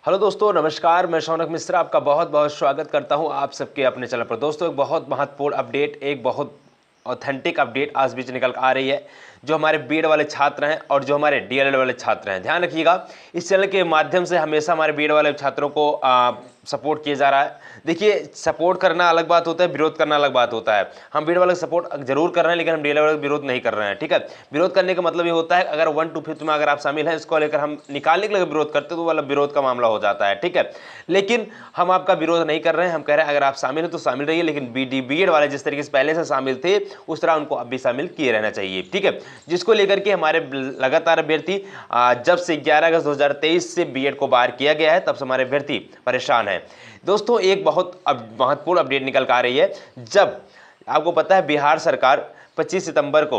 Hello दोस्तों, नमस्कार। मैं शौनक मिश्रा आपका बहुत बहुत स्वागत करता हूं आप सबके अपने चैनल पर। दोस्तों, एक बहुत महत्वपूर्ण अपडेट, एक बहुत ऑथेंटिक अपडेट आज बीच निकल कर आ रही है। जो हमारे बीएड वाले छात्र हैं और जो हमारे डीएलएड वाले छात्र हैं, ध्यान रखिएगा। इस चैनल के माध्यम से हमेशा हमारे बीएड वाले छात्रों को सपोर्ट किया जा रहा है। देखिए, सपोर्ट करना अलग बात होता है, विरोध करना अलग बात होता है। हम बीएड वाले सपोर्ट जरूर कर रहे हैं, लेकिन हम डीएलएड वाले विरोध नहीं कर रहे हैं। ठीक है, विरोध करने का मतलब ये होता है, अगर 1 to 5th में अगर आप शामिल हैं, इसको लेकर हम निकालने के लिए विरोध करते तो वाला विरोध का मामला हो जाता है। ठीक है, लेकिन हम आपका विरोध नहीं कर रहे हैं। हम कह रहे हैं अगर आप शामिल हैं तो शामिल रहिए, लेकिन बीएड वाले जिस तरीके से पहले से शामिल थे उस तरह उनको अब भी शामिल किए रहना चाहिए। ठीक है, जिसको लेकर के हमारे लगातार अभ्यर्थी जब से 11 अगस्त 2023 से बीएड को बाहर किया गया है, तब से हमारे अभ्यर्थी परेशान हैं। दोस्तों, एक बहुत महत्वपूर्ण अपडेट निकल कर आ रही है। जब आपको पता है बिहार सरकार 25 सितंबर को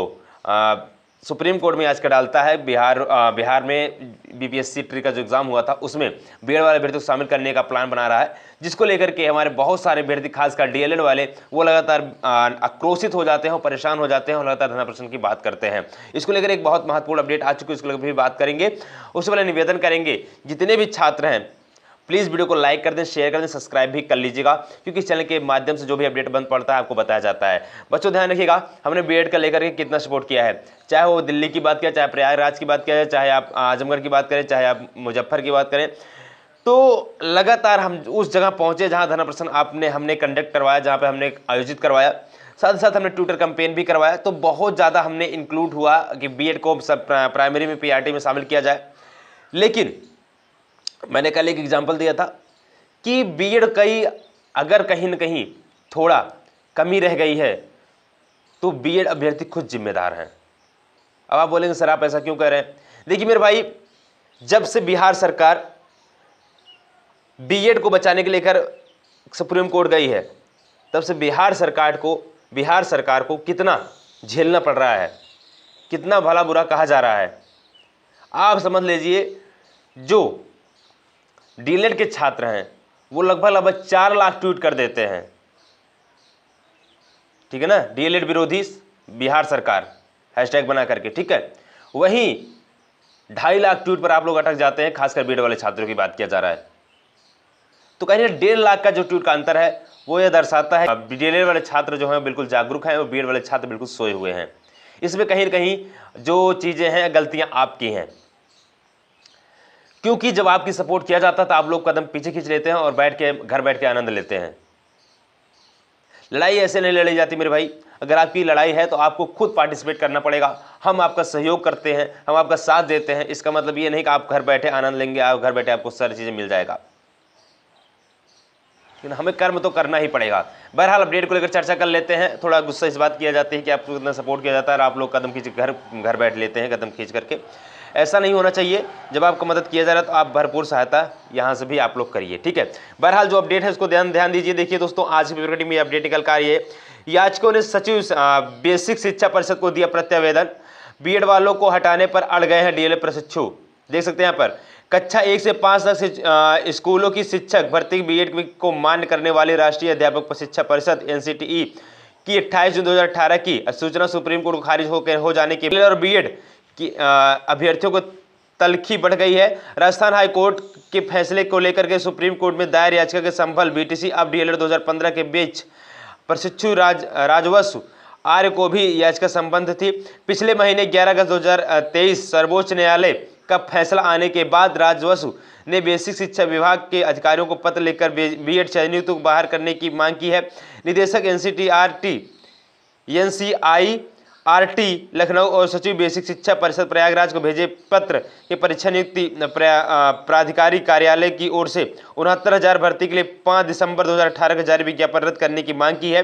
सुप्रीम कोर्ट में याचिका डालता है। बिहार में बीपीएससी ट्री का जो एग्जाम हुआ था उसमें बीएड वाले अभ्यर्थी को शामिल करने का प्लान बना रहा है, जिसको लेकर के हमारे बहुत सारे अभ्यर्थी, खासकर डीएलएड वाले, वो लगातार आक्रोशित हो जाते हैं, परेशान हो जाते हैं और लगातार धरना प्रदर्शन की बात करते हैं। इसको लेकर एक बहुत महत्वपूर्ण अपडेट आ चुकी है, उसको लेकर भी बात करेंगे। उससे पहले निवेदन करेंगे, जितने भी छात्र हैं प्लीज़ वीडियो को लाइक कर दें, शेयर कर दें, सब्सक्राइब भी कर लीजिएगा, क्योंकि इस चैनल के माध्यम से जो भी अपडेट बंद पड़ता है आपको बताया जाता है। बच्चों, ध्यान रखिएगा, हमने बीएड का लेकर के कितना सपोर्ट किया है। चाहे वो दिल्ली की बात किया, चाहे प्रयागराज की बात किया, चाहे आप आजमगढ़ की बात करें, चाहे आप मुजफ्फर की बात करें, तो लगातार हम उस जगह पहुंचे जहां धरना प्रदर्शन हमने कंडक्ट करवाया, जहां पे हमने आयोजित करवाया। साथ ही साथ हमने ट्विटर कैंपेन भी करवाया। तो बहुत ज़्यादा हमने इंक्लूड हुआ कि बीएड को सब प्राइमरी में, पीआरटी में शामिल किया जाए। लेकिन मैंने कल एक एग्जाम्पल दिया था कि बीएड अगर कहीं न कहीं थोड़ा कमी रह गई है तो बीएड अभ्यर्थी खुद जिम्मेदार हैं। अब आप बोलेंगे सर आप ऐसा क्यों कह रहे हैं? देखिए मेरे भाई, जब से बिहार सरकार बीएड को बचाने के लेकर सुप्रीम कोर्ट गई है, तब से बिहार सरकार को कितना झेलना पड़ रहा है, कितना भला बुरा कहा जा रहा है। आप समझ लीजिए, जो डीएलएड के छात्र हैं वो लगभग 4 लाख ट्वीट कर देते हैं। ठीक है ना, डीएलएड विरोधी बिहार सरकार हैशटैग बना करके। ठीक है, वहीं 2.5 लाख ट्वीट पर आप लोग अटक जाते हैं, खासकर बीएड वाले छात्रों की बात किया जा रहा है। तो कहीं 1.5 लाख का जो ट्वीट का अंतर है वो यह दर्शाता है डीएलएड वाले छात्र जो हैं बिल्कुल जागरूक हैं और बीएड वाले छात्र बिल्कुल सोए हुए हैं। इसमें कहीं न कहीं जो चीजें हैं, गलतियां आपकी हैं, क्योंकि जब आपकी सपोर्ट किया जाता है तो आप लोग कदम पीछे खींच लेते हैं और घर बैठ के आनंद लेते हैं। लड़ाई ऐसे नहीं लड़ी जाती मेरे भाई। अगर आपकी लड़ाई है तो आपको खुद पार्टिसिपेट करना पड़ेगा। हम आपका सहयोग करते हैं, हम आपका साथ देते हैं। इसका मतलब ये नहीं कि आप घर बैठे आनंद लेंगे, आप घर बैठे आपको सारी चीजें मिल जाएगा, लेकिन हमें कर्म तो करना ही पड़ेगा। बहरहाल, अपडेट को लेकर चर्चा कर लेते हैं। थोड़ा गुस्सा इस बात किया जाती है कि आपको इतना सपोर्ट किया जाता है और आप लोग कदम खींच घर बैठ लेते हैं, कदम खींच करके। ऐसा नहीं होना चाहिए। जब आपको मदद किया जा रहा है तो आप भरपूर सहायता यहाँ से भी आप लोग करिए। ठीक है, बहरहाल जो अपडेट है उसको ध्यान दीजिए। देखिए दोस्तों, आज की पेपर कटिंग में अपडेट निकल कर आ रही है। याचिकों ने सचिव बेसिक शिक्षा परिषद को दिया प्रत्यावेदन। बीएड वालों को हटाने पर अड़ गए हैं डीएलएड प्रशिक्षु। देख सकते हैं यहाँ पर, कक्षा 1 से 5 तक स्कूलों की शिक्षक भर्ती बीएड को मान्य करने वाली राष्ट्रीय अध्यापक प्रशिक्षण परिषद एनसीटीई की 28 जून 2018 की अधिसूचना सुप्रीम कोर्ट को खारिज हो जाने के और बीएड की अभ्यर्थियों को तलखी बढ़ गई है। राजस्थान हाई कोर्ट के फैसले को लेकर के सुप्रीम कोर्ट में दायर याचिका के संबल बीटीसी अब डीएलएड 2015 के बीच प्रशिक्षु राजवसु आर्य को भी याचिका संबंध थी। पिछले महीने 11 अगस्त 2023 सर्वोच्च न्यायालय का फैसला आने के बाद राजवसु ने बेसिक शिक्षा विभाग के अधिकारियों को पत्र लिखकर बीएड चयनितों को बाहर करने की मांग की है। निदेशक एनसीईआरटी लखनऊ और सचिव बेसिक शिक्षा परिषद प्रयागराज को भेजे पत्र के परीक्षा नियुक्ति प्राधिकारी कार्यालय की ओर से 69,000 भर्ती के लिए 5 दिसंबर 2018 का जारी विज्ञापन रद्द करने की मांग की है।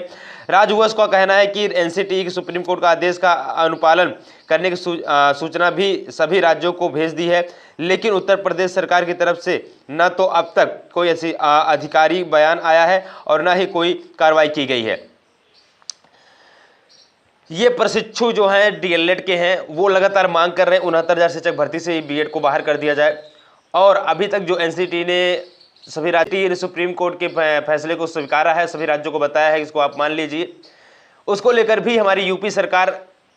राजवंश का कहना है कि एनसीटीई की सुप्रीम कोर्ट का आदेश का अनुपालन करने की सूचना भी सभी राज्यों को भेज दी है, लेकिन उत्तर प्रदेश सरकार की तरफ से न तो अब तक कोई ऐसी आधिकारिक बयान आया है और न ही कोई कार्रवाई की गई है। ये प्रशिक्षु जो हैं डीएलएड के हैं वो लगातार मांग कर रहे हैं 69,000 शिक्षक भर्ती से बीएड को बाहर कर दिया जाए। और अभी तक जो एनसीटीई ने सभी राज्यों ने सुप्रीम कोर्ट के फैसले को स्वीकारा है, सभी राज्यों को बताया है इसको आप मान लीजिए, उसको लेकर भी हमारी यूपी सरकार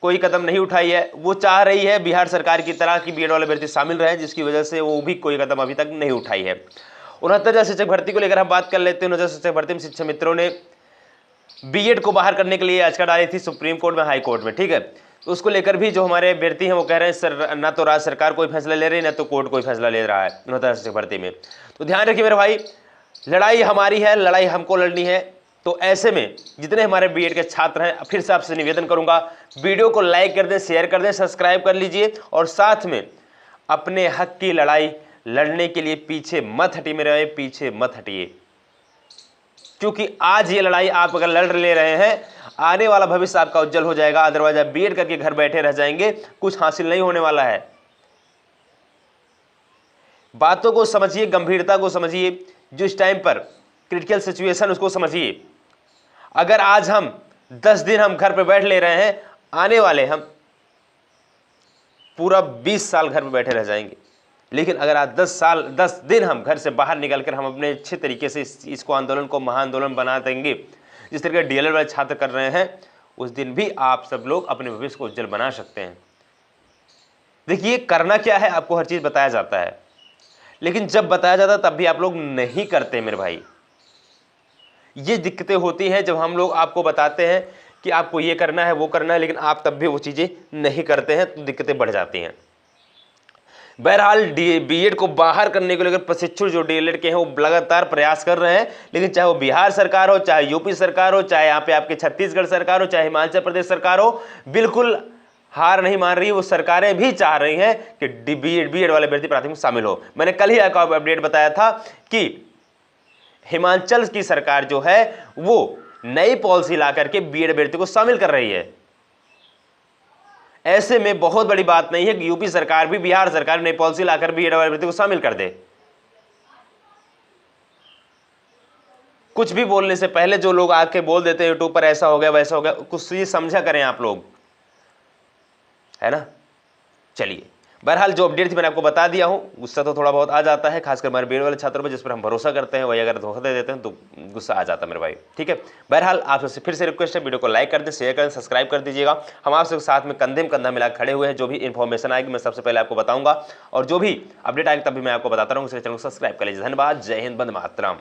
कोई कदम नहीं उठाई है। वो चाह रही है बिहार सरकार की तरह कि बीएड वाले अभ्यर्थी शामिल रहे, जिसकी वजह से वो भी कोई कदम अभी तक नहीं उठाई है। 69,000 शिक्षक भर्ती को लेकर हम बात कर लेते हैं। 69,000 शिक्षक भर्ती में शिक्षक मित्रों ने बीएड को बाहर करने के लिए याचिका डाली थी सुप्रीम कोर्ट में, हाई कोर्ट में, ठीक है। तो उसको लेकर भी जो हमारे अभ्यर्थी हैं वो कह रहे हैं सर ना तो राज्य सरकार कोई फैसला ले रही है, ना तो कोर्ट कोई फैसला ले रहा है 69,000 शिक्षक भर्ती में। तो ध्यान रखिए मेरे भाई, लड़ाई हमारी है, लड़ाई हमको लड़नी है। तो ऐसे में जितने हमारे बीएड के छात्र हैं, फिर से आपसे निवेदन करूंगा, वीडियो को लाइक कर दें, शेयर कर दें, सब्सक्राइब कर लीजिए और साथ में अपने हक की लड़ाई लड़ने के लिए पीछे मत हटिए मेरे भाई, पीछे मत हटिए। क्योंकि आज ये लड़ाई आप अगर लड़ ले रहे हैं, आने वाला भविष्य आपका उज्जवल हो जाएगा। अदरवाइज आप बीएड करके घर बैठे रह जाएंगे, कुछ हासिल नहीं होने वाला है। बातों को समझिए, गंभीरता को समझिए, जो इस टाइम पर क्रिटिकल सिचुएशन उसको समझिए। अगर आज हम 10 दिन हम घर पे बैठ ले रहे हैं, आने वाले हम पूरा 20 साल घर पे बैठे रह जाएंगे। लेकिन अगर आज 10 दिन हम घर से बाहर निकल कर हम अपने अच्छे तरीके से इसको आंदोलन को महाआंदोलन बना देंगे, जिस तरीके डीएलएड वाले छात्र कर रहे हैं, उस दिन भी आप सब लोग अपने भविष्य को उज्जवल बना सकते हैं। देखिए करना क्या है, आपको हर चीज बताया जाता है, लेकिन जब बताया जाता है तब भी आप लोग नहीं करते मेरे भाई। ये दिक्कतें होती हैं जब हम लोग आपको बताते हैं कि आपको ये करना है वो करना है, लेकिन आप तब भी वो चीजें नहीं करते हैं, तो दिक्कतें बढ़ जाती हैं। बहरहाल बीएड को बाहर करने को लेकर प्रशिक्षु जो डीएलएड के हैं वो लगातार प्रयास कर रहे हैं, लेकिन चाहे वो बिहार सरकार हो, चाहे यूपी सरकार हो, चाहे यहाँ पे आपके छत्तीसगढ़ सरकार हो, चाहे हिमाचल प्रदेश सरकार हो, बिल्कुल हार नहीं मान रही। वो सरकारें भी चाह रही हैं कि बीएड वाले अभ्यर्थी प्राथमिक शामिल हो। मैंने कल ही आपको अपडेट बताया था कि हिमाचल की सरकार जो है वो नई पॉलिसी ला करके बीएड अभ्यर्थी को शामिल कर रही है। ऐसे में बहुत बड़ी बात नहीं है कि यूपी सरकार भी बिहार सरकार नई पॉलिसी लाकर बीएड वाले अभ्यर्थी को शामिल कर दे। कुछ भी बोलने से पहले जो लोग आके बोल देते हैं यूट्यूब पर ऐसा हो गया वैसा हो गया, कुछ ये समझा करें आप लोग, है ना। चलिए, बहरहाल जो अपडेट थी मैंने आपको बता दिया हूं। गुस्सा तो थोड़ा बहुत आ जाता है, खासकर हमारे बीएड वाले छात्रों पर जिस पर हम भरोसा करते हैं, वही अगर धोखा दे देते हैं तो गुस्सा आ जाता है मेरे भाई, ठीक है। बहरहाल आपसे फिर से रिक्वेस्ट है, वीडियो को लाइक कर दें, शेयर कर दें, सब्सक्राइब कर दीजिएगा। हम आपसे साथ में कंधे में कंधा मिला खड़े हुए हैं। जो भी इन्फॉर्मेशन आएगी मैं सबसे पहले आपको बताऊंगा, और जो भी अपडेट आएगी तब भी मैं आपको बताता रहूँगा। चैनल को सब्सक्राइब कर लीजिए। धन्यवाद। जय हिंद, वंदे मातरम।